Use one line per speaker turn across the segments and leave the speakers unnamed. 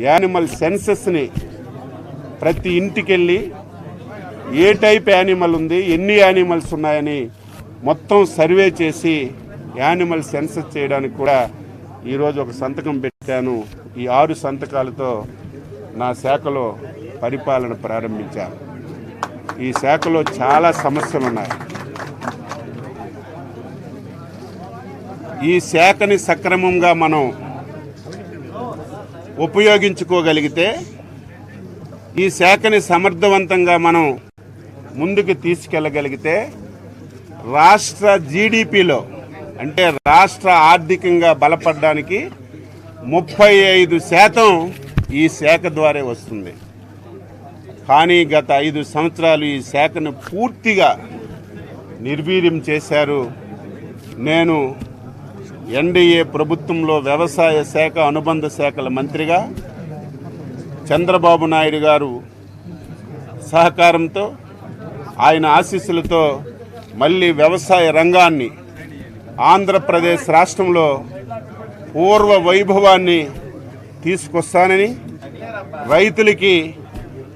Animal సెన్సస్ని ప్రతి ఇంటికెళ్ళి ఏ type animal ఉంది, ఎన్ని యానిమల్స్ ఉన్నాయని మొత్తం సర్వే చేసి యానిమల్ సెన్సస్ చేయడానికి కూడా ఈరోజు ఒక సంతకం పెట్టాను. ఈ 6 సంతకాలతో నా శాఖలో పరిపాలన ప్రారంభించాను. ఈ శాఖలో చాలా సమస్యలు ఉన్నాయి. ఈ శాఖని సక్రమంగా మనం ఉపయోగించుకోగలిగితే, ఈ శాఖని సమర్థవంతంగా మనం ముందుకు తీసుకెళ్ళగలిగితే రాష్ట్ర జీడిపిలో అంటే రాష్ట్ర ఆర్థికంగా బలపడడానికి 35% ఈ శాఖ ద్వారా వస్తుంది. కానీ గత 5 సంవత్సరాలు ఈ శాఖను పూర్తిగా నిర్వీర్యం చేశారు. నేను ఎన్డీఏ ప్రభుత్వంలో వ్యవసాయ శాఖ అనుబంధ శాఖల మంత్రిగా చంద్రబాబు నాయుడు గారు సహకారంతో, ఆయన ఆశీస్సులతో మళ్ళీ వ్యవసాయ రంగాన్ని ఆంధ్రప్రదేశ్ రాష్ట్రంలో పూర్వ వైభవాన్ని తీసుకొస్తానని, రైతులకి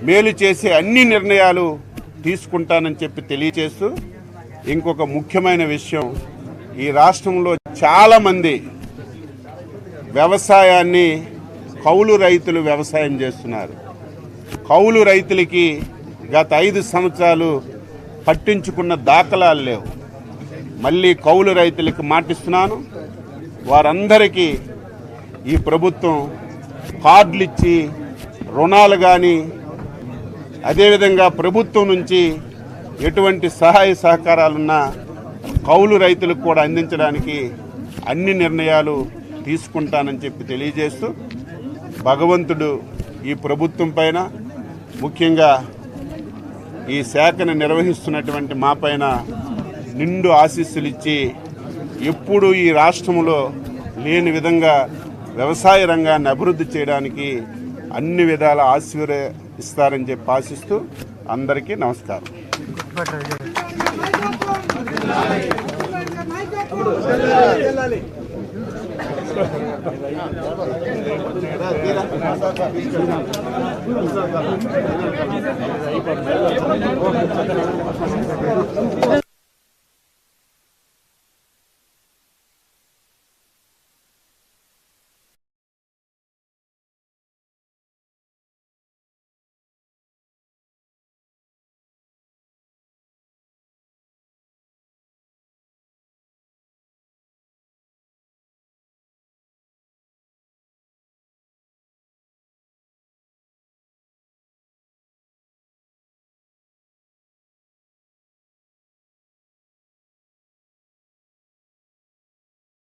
మేలు చేసే అన్ని నిర్ణయాలు తీసుకుంటానని చెప్పి తెలియజేస్తూ, ఇంకొక ముఖ్యమైన విషయం, ఈ రాష్ట్రంలో చాలామంది వ్యవసాయాన్ని కౌలు రైతులు వ్యవసాయం చేస్తున్నారు. కౌలు రైతులకి గత 5 సంవత్సరాలు పట్టించుకున్న దాఖలాలు లేవు. మళ్ళీ కౌలు రైతులకు మాటిస్తున్నాను. వారందరికీ ఈ ప్రభుత్వం కార్డులు ఇచ్చి రుణాలు కానీ, అదేవిధంగా ప్రభుత్వం నుంచి ఎటువంటి సహాయ సహకారాలున్నా కౌలు రైతులకు కూడా అందించడానికి అన్ని నిర్ణయాలు తీసుకుంటానని చెప్పి తెలియజేస్తూ, భగవంతుడు ఈ ప్రభుత్వం పైన, ముఖ్యంగా ఈ శాఖను నిర్వహిస్తున్నటువంటి మా పైన నిండు ఆశీస్సులు ఇచ్చి ఎప్పుడూ ఈ రాష్ట్రంలో లేని విధంగా వ్యవసాయ రంగాన్ని అభివృద్ధి చేయడానికి అన్ని విధాల ఆశీర్వదిస్తారని చెప్పి ఆశిస్తూ అందరికీ నమస్కారం.